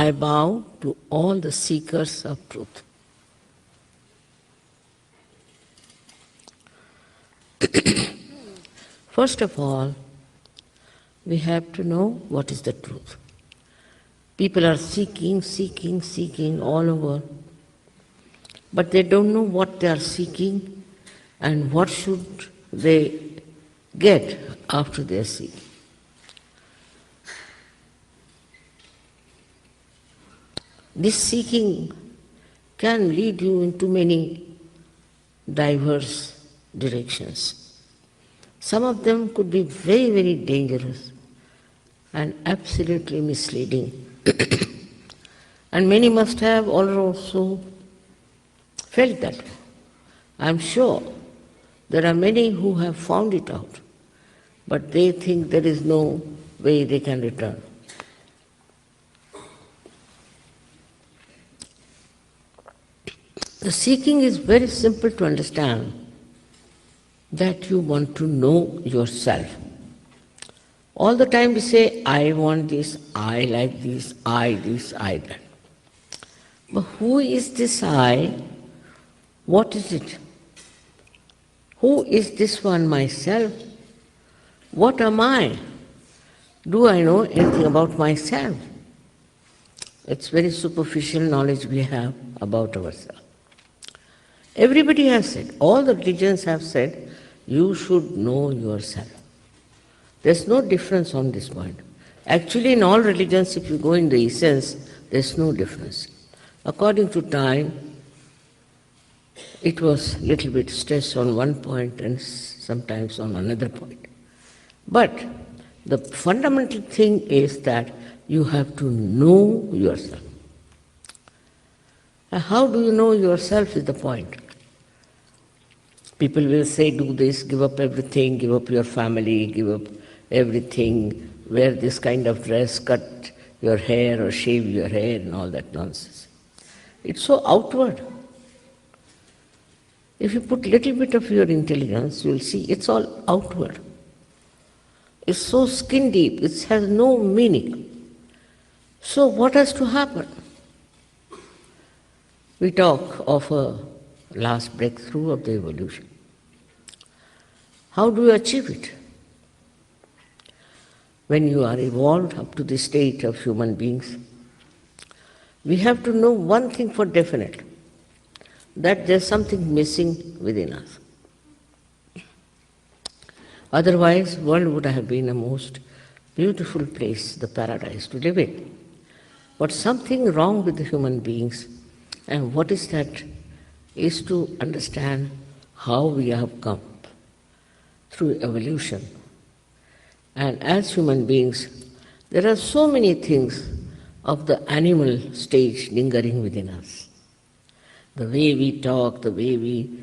I bow to all the seekers of truth. First of all, we have to know what is the truth. People are seeking all over, but they don't know what they are seeking and what should they get after they are seeking. This seeking can lead you into many diverse directions. Some of them could be very, very dangerous and absolutely misleading. And many must have also felt that. I'm sure there are many who have found it out, but they think there is no way they can return. The seeking is very simple to understand, that you want to know yourself. All the time we say, I want this, I like this, I that. But who is this I? What is it? Who is this one myself? What am I? Do I know anything about myself? It's very superficial knowledge we have about ourselves. Everybody has said, all the religions have said, you should know yourself. There's no difference on this point. Actually, in all religions, if you go in the essence, there's no difference. According to time, it was a little bit stressed on one point and sometimes on another point. But the fundamental thing is that you have to know yourself. And how do you know yourself is the point. People will say, do this, give up everything, give up your family, give up everything, wear this kind of dress, cut your hair or shave your hair and all that nonsense. It's so outward. If you put little bit of your intelligence, you'll see it's all outward. It's so skin deep, it has no meaning. So what has to happen? We talk of a last breakthrough of the evolution. How do you achieve it? When you are evolved up to the state of human beings, we have to know one thing for definite, that there's something missing within us. Otherwise, world would have been a most beautiful place, the paradise to live in. But something wrong with the human beings, and what is that? Is to understand how we have come through evolution. And as human beings, there are so many things of the animal stage lingering within us. The way we talk, the way we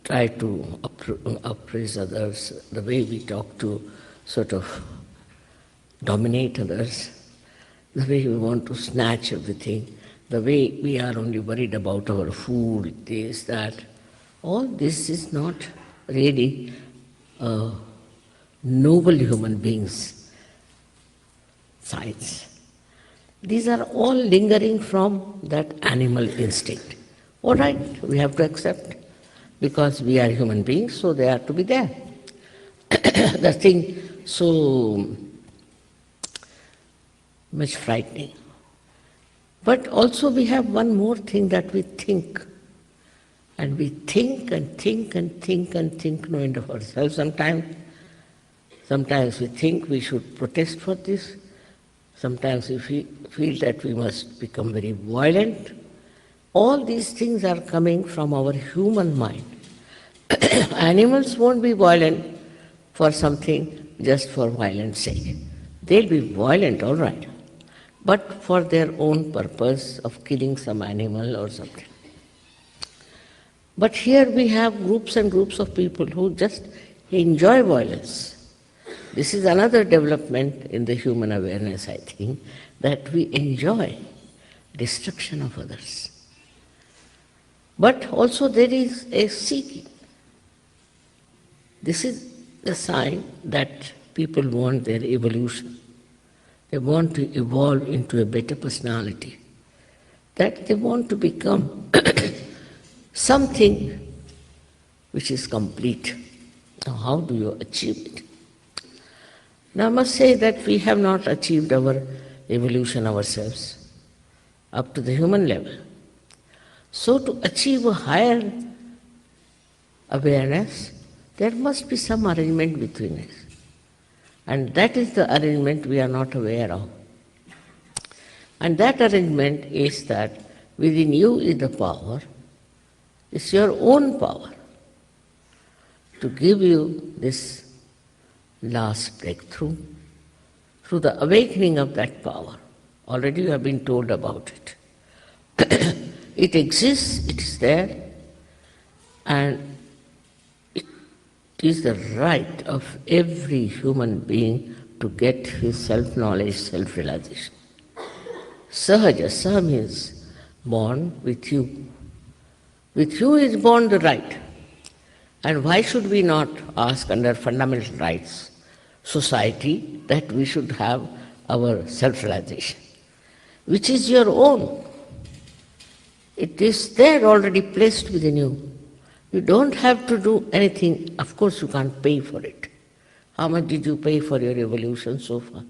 try to appraise others, the way we talk to sort of dominate others, the way we want to snatch everything, the way we are only worried about our food, this, that, all this is not really noble human beings' sides. These are all lingering from that animal instinct. All right, we have to accept, because we are human beings, so they are to be there. The thing so much frightening. But also we have one more thing, that we think. And we think and think and think and think, no end of ourselves sometimes. Sometimes we think we should protest for this. Sometimes we feel that we must become very violent. All these things are coming from our human mind. Animals won't be violent for something just for violence sake. They'll be violent, all right, but for their own purpose of killing some animal or something. But here we have groups and groups of people who just enjoy violence. This is another development in the human awareness, I think, that we enjoy destruction of others. But also there is a seeking. This is a sign that people want their evolution. They want to evolve into a better personality. That they want to become something which is complete. Now, how do you achieve it? Now, I must say that we have not achieved our evolution ourselves up to the human level. So, to achieve a higher awareness, there must be some arrangement between us. And that is the arrangement we are not aware of. And that arrangement is that within you is the power, it's your own power to give you this last breakthrough through the awakening of that power. Already you have been told about it. It exists, it is there, and it is the right of every human being to get his self-knowledge, self-realization. Sahaja, Saha means born with you. With you is born the right. And why should we not ask under fundamental rights society that we should have our self-realization, which is your own? It is there already placed within you. You don't have to do anything. Of course, you can't pay for it. How much did you pay for your evolution so far?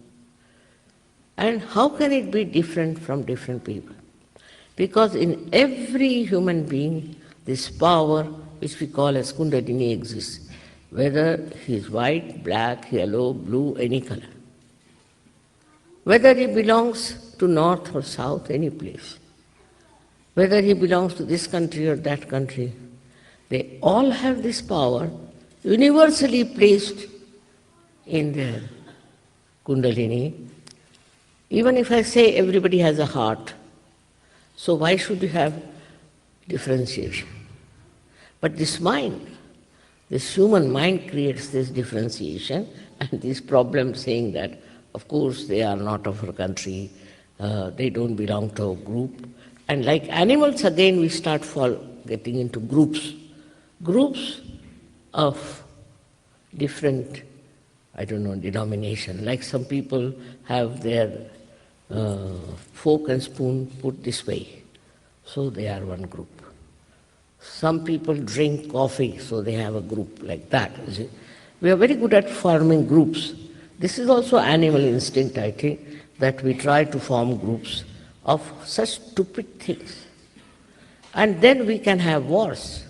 And how can it be different from different people? Because in every human being, this power, which we call as Kundalini, exists, whether he is white, black, yellow, blue, any color. Whether he belongs to north or south, any place. Whether he belongs to this country or that country, they all have this power universally placed in their Kundalini. Even if I say everybody has a heart, so why should you have differentiation? But this mind, this human mind creates this differentiation and this problem saying that, of course, they are not of our country, they don't belong to a group. And like animals, again, we start getting into groups. Groups of different, denomination. Like some people have their fork and spoon put this way, so they are one group. Some people drink coffee, so they have a group like that. We are very good at forming groups. This is also animal instinct, I think, that we try to form groups of such stupid things. And then we can have wars,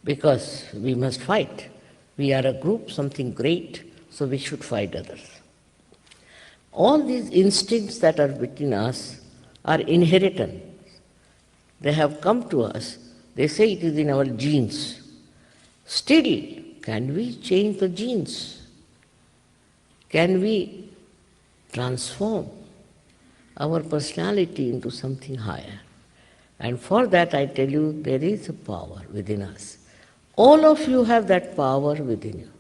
because we must fight. We are a group, something great, so we should fight others. All these instincts that are within us are inheritance. They have come to us. They say it is in our genes. Still, can we change the genes? Can we transform our personality into something higher? And for that, I tell you, there is a power within us. All of you have that power within you.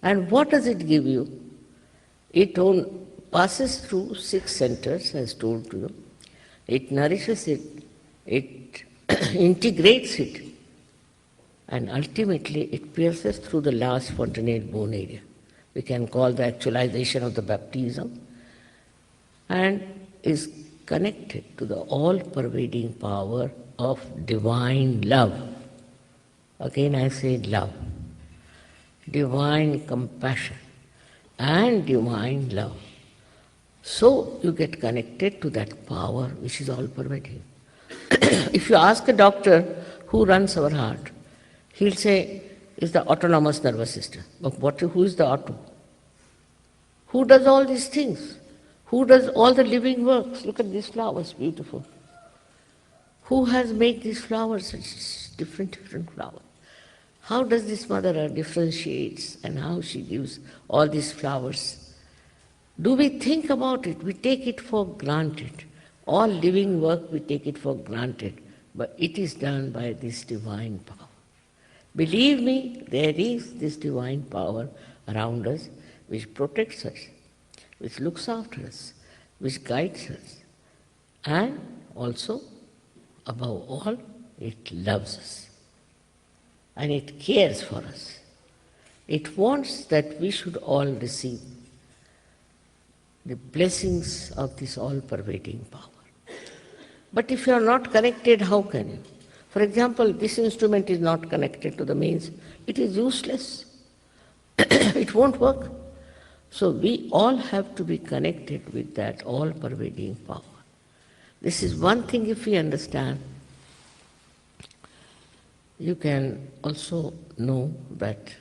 And what does it give you? It passes through 6 centers, as told to you. It nourishes it, it integrates it, and ultimately it pierces through the last fontanelle bone area. We can call the actualization of the baptism, and is connected to the all-pervading power of divine love. Again I say love, divine compassion and divine love. So you get connected to that power which is all-pervading. If you ask a doctor who runs our heart, he'll say, it's the autonomous nervous system. But who is the auto? Who does all these things? Who does all the living works? Look at these flowers, beautiful. Who has made these flowers, such different flowers? How does this mother earth differentiates and how she gives all these flowers? Do we think about it? We take it for granted. All living work, we take it for granted. But it is done by this divine power. Believe me, there is this divine power around us which protects us, which looks after us, which guides us. And also, above all, it loves us. And it cares for us. It wants that we should all receive the blessings of this all-pervading power. But if you are not connected, how can you? For example, this instrument is not connected to the mains. It is useless. It won't work. So we all have to be connected with that all-pervading power. This is one thing if we understand, you can also know that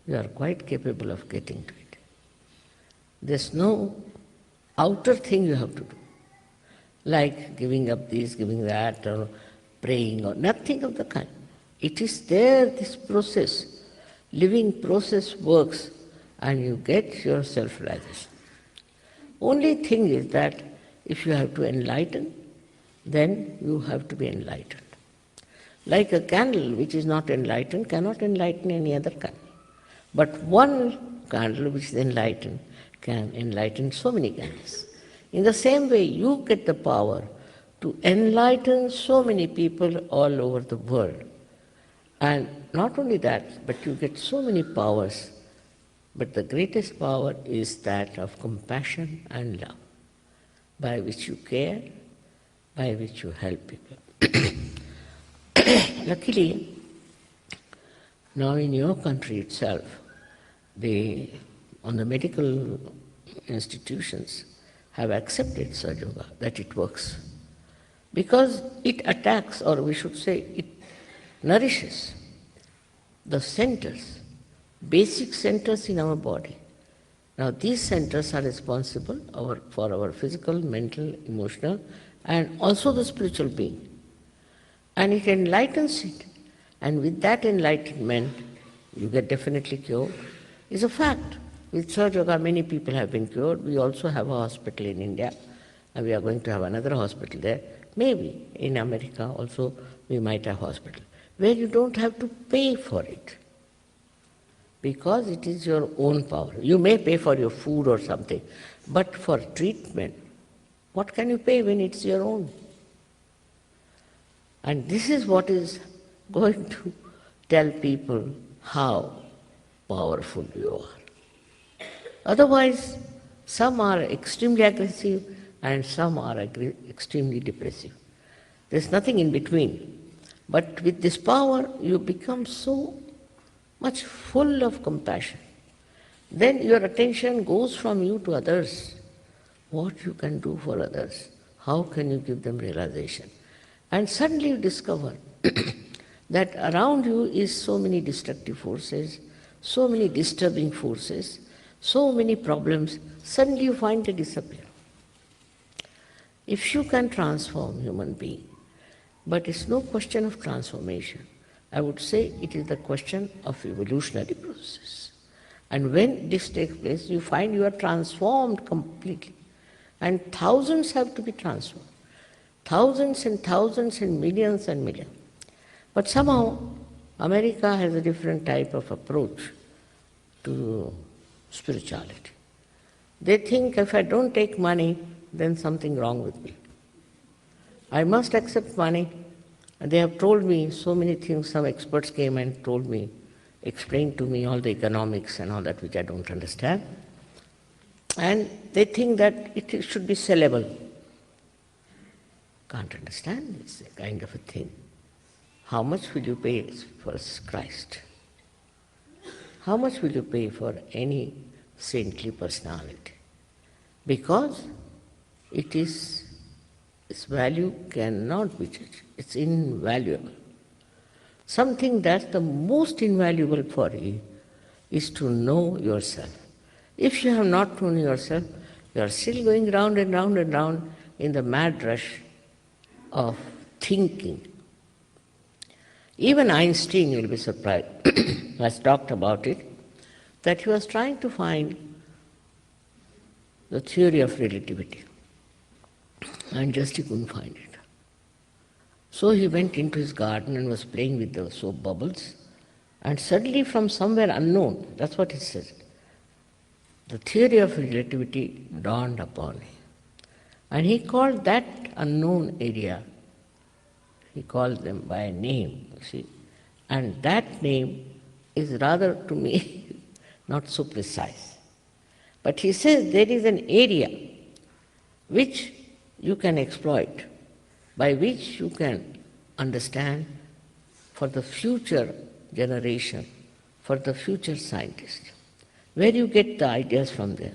you are quite capable of getting to it. There's no outer thing you have to do, like giving up this, giving that, or praying, or nothing of the kind. It is there, this process, living process works, and you get your self-realization. Only thing is that if you have to enlighten, then you have to be enlightened. Like a candle which is not enlightened cannot enlighten any other candle. But one candle which is enlightened can enlighten so many candles. In the same way, you get the power to enlighten so many people all over the world. And not only that, but you get so many powers. But the greatest power is that of compassion and love, by which you care, by which you help people. Luckily, now in your country itself, on the medical institutions have accepted Sahaja Yoga, that it works. Because it attacks, or we should say, it nourishes the centers, basic centers in our body. Now these centers are responsible for our physical, mental, emotional, and also the spiritual being. And it enlightens it. And with that enlightenment, you get definitely cured. It's a fact. With Sahaja Yoga, many people have been cured. We also have a hospital in India, and we are going to have another hospital there. Maybe in America also we might have a hospital, where you don't have to pay for it, because it is your own power. You may pay for your food or something, but for treatment, what can you pay when it's your own? And this is what is going to tell people how powerful you are. Otherwise, some are extremely aggressive and some are extremely depressive. There's nothing in between. But with this power, you become so much full of compassion. Then your attention goes from you to others. What you can do for others. How can you give them realization? And suddenly you discover that around you is so many destructive forces, so many disturbing forces, so many problems. Suddenly you find they disappear. If you can transform human being, but it's no question of transformation. I would say it is the question of evolutionary process. And when this takes place, you find you are transformed completely. And thousands have to be transformed. Thousands and thousands and millions and millions. But somehow, America has a different type of approach to spirituality. They think if I don't take money, then something wrong with me. I must accept money. They have told me so many things. Some experts came and told me, explained to me all the economics and all that which I don't understand. And they think that it should be sellable. Can't understand, it's a kind of a thing. How much will you pay for Christ? How much will you pay for any saintly personality? Because its value cannot be judged. It's invaluable. Something that's the most invaluable for you is to know yourself. If you have not known yourself, you are still going round and round and round in the mad rush of thinking. Even Einstein, you'll be surprised, has talked about it, that he was trying to find the theory of relativity, and just he couldn't find it. So he went into his garden and was playing with the soap bubbles, and suddenly from somewhere unknown, that's what he says, the theory of relativity dawned upon him. And he called that unknown area, he called them by a name, you see. And that name is rather, to me, not so precise. But he says there is an area which you can exploit, by which you can understand for the future generation, for the future scientist. Where you get the ideas from there?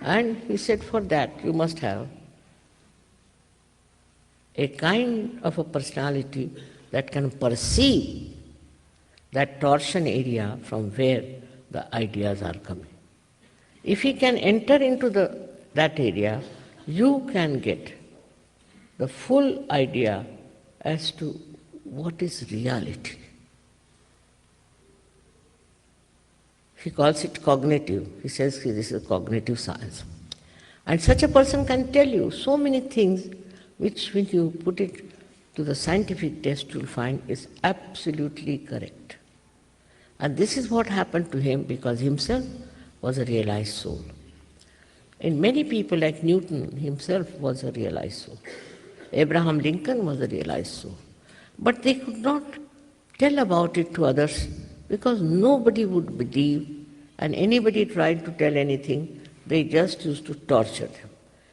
And he said for that you must have a kind of a personality that can perceive that torsion area from where the ideas are coming. If he can enter into that area, you can get the full idea as to what is reality. He calls it cognitive. He says this is cognitive science. And such a person can tell you so many things which, when you put it to the scientific test, you'll find is absolutely correct. And this is what happened to him because himself was a realized soul. And many people like Newton himself was a realized soul. Abraham Lincoln was a realized soul. But they could not tell about it to others because nobody would believe, and anybody tried to tell anything, they just used to torture them.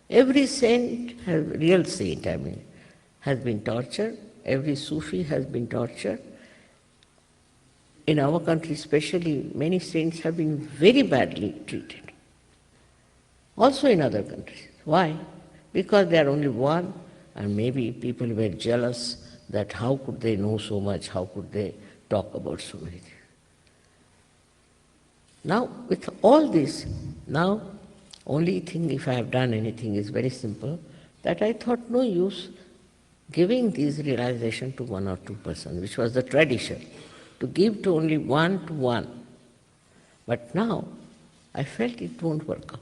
Every saint, real saint has been tortured. Every Sufi has been tortured. In our country especially, many saints have been very badly treated. Also in other countries. Why? Because they are only one, and maybe people were jealous that how could they know so much, how could they talk about so many things. Now, with all this, now only thing, if I have done anything, is very simple, that I thought no use giving these realization to one or two persons, which was the tradition, to give to only one to one. But now, I felt it won't work out.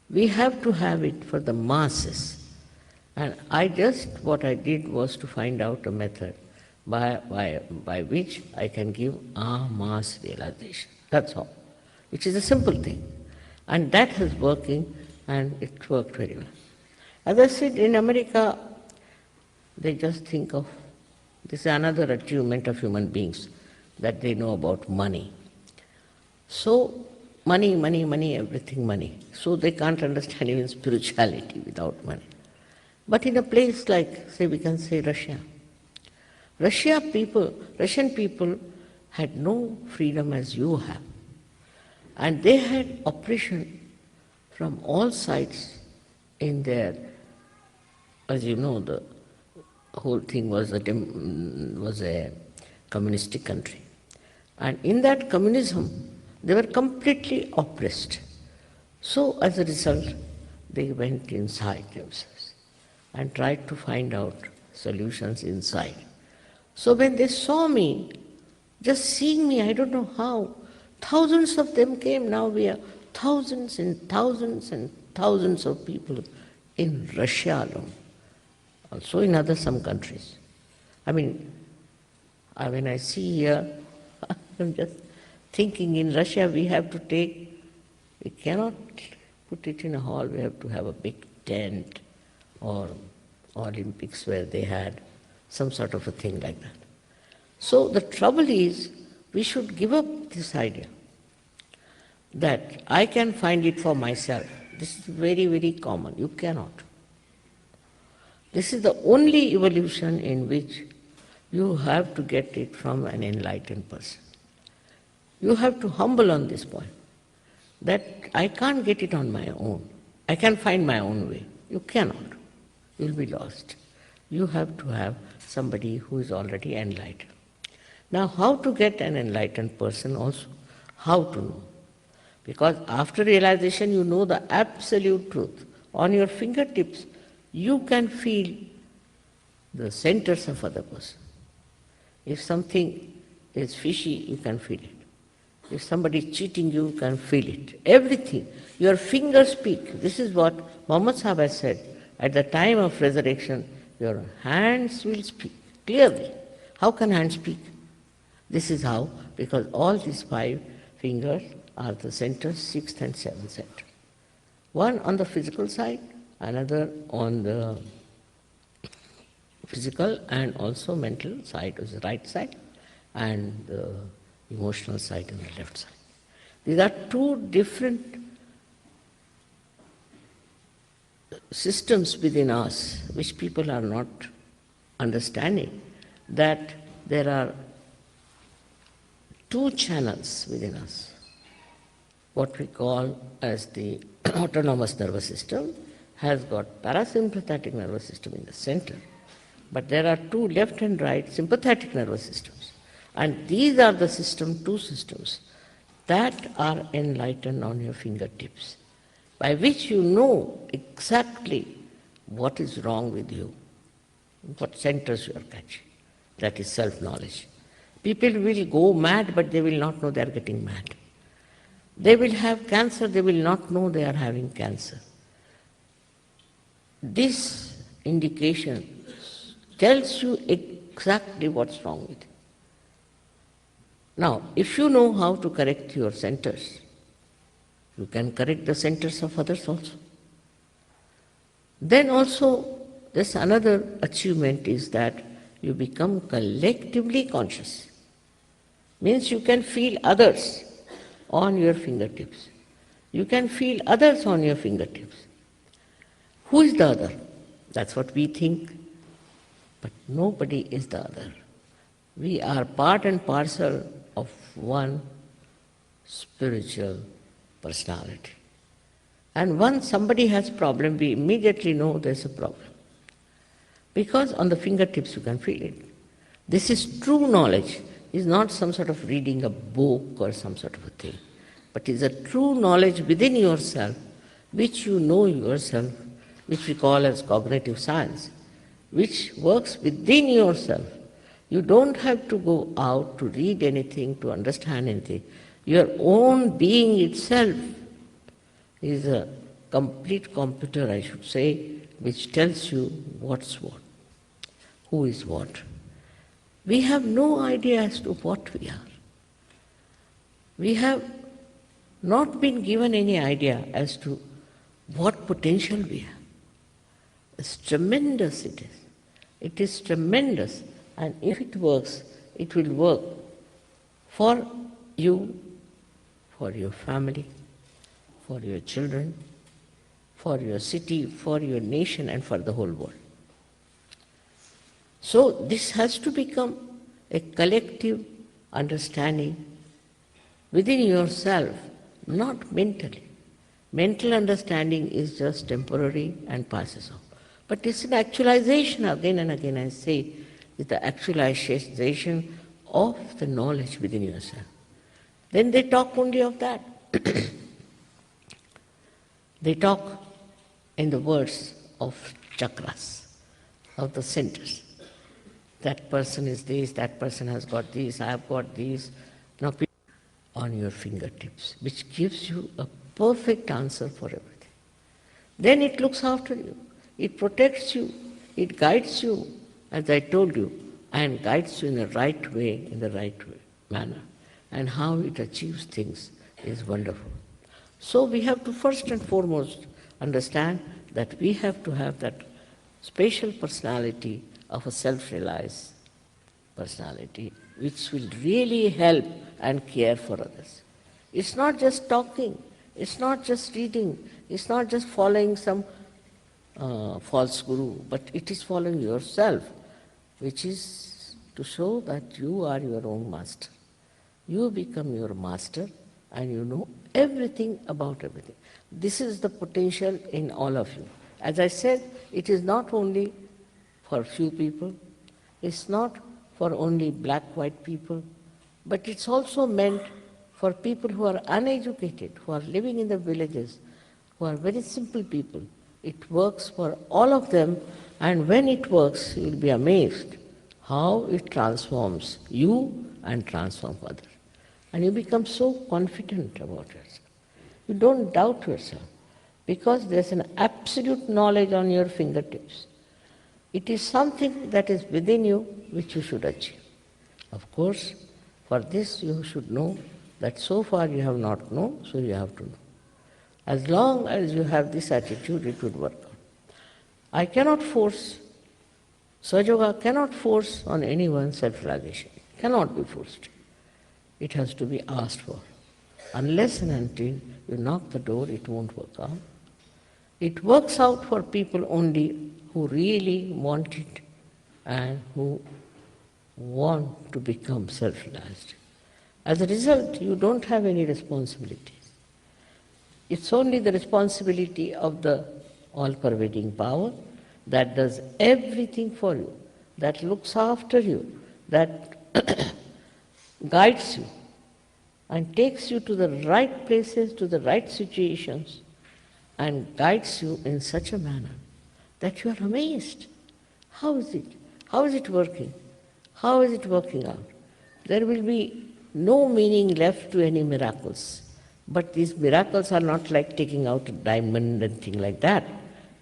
We have to have it for the masses. And what I did was to find out a method by which I can give a mass realization. That's all. Which is a simple thing. And that is working, and it worked very well. As I said, in America, they just think of, this is another achievement of human beings, that they know about money. So, money, everything money. So they can't understand even spirituality without money. But in a place like, say, we can say Russia. Russian people had no freedom as you have. And they had oppression from all sides in their, as you know, the whole thing was a communistic country. And in that communism, they were completely oppressed. So as a result, they went inside themselves and tried to find out solutions inside. So when they saw me, just seeing me, I don't know how, thousands of them came. Now we are thousands and thousands and thousands of people in Russia alone, also in some countries. When I see here, I'm just thinking in Russia we cannot put it in a hall, we have to have a big tent or Olympics where they had some sort of a thing like that. So the trouble is, we should give up this idea that I can find it for myself. This is very, very common. You cannot. This is the only evolution in which you have to get it from an enlightened person. You have to humble on this point, that I can't get it on my own. I can find my own way. You cannot. You'll be lost. You have to have somebody who is already enlightened. Now, how to get an enlightened person also? How to know? Because after realization, you know the absolute truth. On your fingertips, you can feel the centers of other person. If something is fishy, you can feel it. If somebody is cheating you, you can feel it. Everything. Your fingers speak. This is what Muhammad Sahib has said. At the time of resurrection, your hands will speak clearly. How can hands speak? This is how, because all these 5 fingers are the centers, 6th and 7th center. One on the physical side, another on the physical and also mental side, is the right side, and the emotional side on the left side. These are 2 different systems within us which people are not understanding, that there are two channels within us, what we call as the autonomous nervous system has got parasympathetic nervous system in the center, but there are two left and right sympathetic nervous systems. And these are the two systems that are enlightened on your fingertips, by which you know exactly what is wrong with you, what centers you are catching. That is self-knowledge. People will go mad, but they will not know they are getting mad. They will have cancer, they will not know they are having cancer. This indication tells you exactly what's wrong with you. Now, if you know how to correct your centers, you can correct the centers of others also. Then also, there's another achievement is that you become collectively conscious. Means you can feel others on your fingertips. You can feel others on your fingertips. Who is the other? That's what we think. But nobody is the other. We are part and parcel of one spiritual personality. And once somebody has a problem, we immediately know there's a problem. Because on the fingertips you can feel it. This is true knowledge. It's not some sort of reading a book or some sort of a thing. But it's a true knowledge within yourself, which you know yourself, which we call as cognitive science, which works within yourself. You don't have to go out to read anything, to understand anything. Your own being itself is a complete computer, I should say, which tells you what's what, who is what. We have no idea as to what we are. We have not been given any idea as to what potential we have. It's tremendous it is. It is tremendous. And if it works, it will work for you, for your family, for your children, for your city, for your nation, and for the whole world. So this has to become a collective understanding within yourself, not mentally. Mental understanding is just temporary and passes off. But it's an actualization, again and again I say, it's the actualization of the knowledge within yourself. Then they talk only of that. They talk in the words of chakras, of the centers. That person is this, that person has got this, I have got this. Now, on your fingertips, which gives you a perfect answer for everything. Then it looks after you, it protects you, it guides you, as I told you, and guides you in the right way, in the right manner. And how it achieves things is wonderful. So we have to first and foremost understand that we have to have that spatial personality of a self-realized personality, which will really help and care for others. It's not just talking, it's not just reading, it's not just following some false guru, but it is following yourself, which is to show that you are your own master. You become your master and you know everything about everything. This is the potential in all of you. As I said, it is not only for few people, it's not for only black-white people, but it's also meant for people who are uneducated, who are living in the villages, who are very simple people. It works for all of them, and when it works, you'll be amazed how it transforms you and transforms others. And you become so confident about yourself. You don't doubt yourself, because there's an absolute knowledge on your fingertips. It is something that is within you which you should achieve. Of course, for this you should know that so far you have not known, so you have to know. As long as you have this attitude, it would work out. I cannot force, Sahaja Yoga cannot force on anyone self-realization. It cannot be forced. It has to be asked for. Unless and until you knock the door, it won't work out. It works out for people only who really want it and who want to become self-realized. As a result, you don't have any responsibilities. It's only the responsibility of the all-pervading power that does everything for you, that looks after you, that guides you and takes you to the right places, to the right situations, and guides you in such a manner that you are amazed. How is it? How is it working? How is it working out? There will be no meaning left to any miracles. But these miracles are not like taking out a diamond and things like that.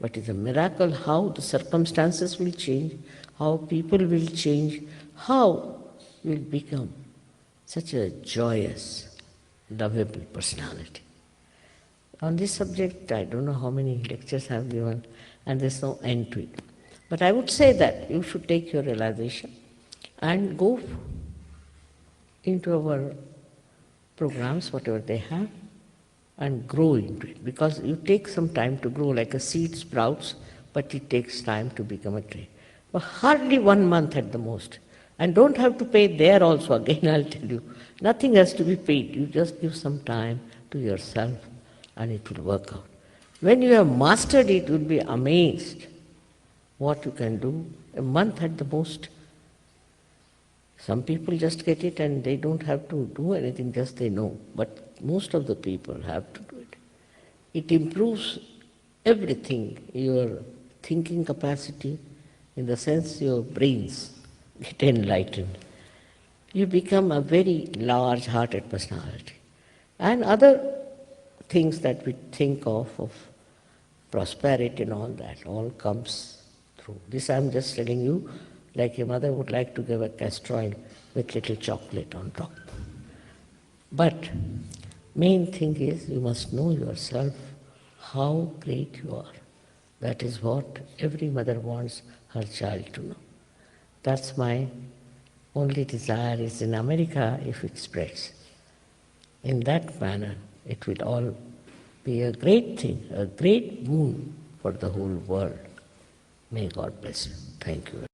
But it's a miracle how the circumstances will change, how people will change, how you will become such a joyous, lovable personality. On this subject, I don't know how many lectures I have given, and there's no end to it. But I would say that you should take your realization and go into our programs, whatever they have, and grow into it. Because you take some time to grow, like a seed sprouts, but it takes time to become a tree. But hardly 1 month at the most. And don't have to pay there also, again I'll tell you. Nothing has to be paid. You just give some time to yourself and it will work out. When you have mastered it, you'll be amazed what you can do. A month at the most. Some people just get it and they don't have to do anything, just they know. But most of the people have to do it. It improves everything, your thinking capacity, in the sense your brains get enlightened. You become a very large-hearted personality. And other things that we think of prosperity and all that, all comes through. This I'm just telling you, like your mother would like to give a castor oil with little chocolate on top. But main thing is you must know yourself how great you are. That is what every mother wants her child to know. That's my only desire is in America, if it spreads. In that manner, it will all be a great thing, a great boon for the whole world. May God bless you. Thank you.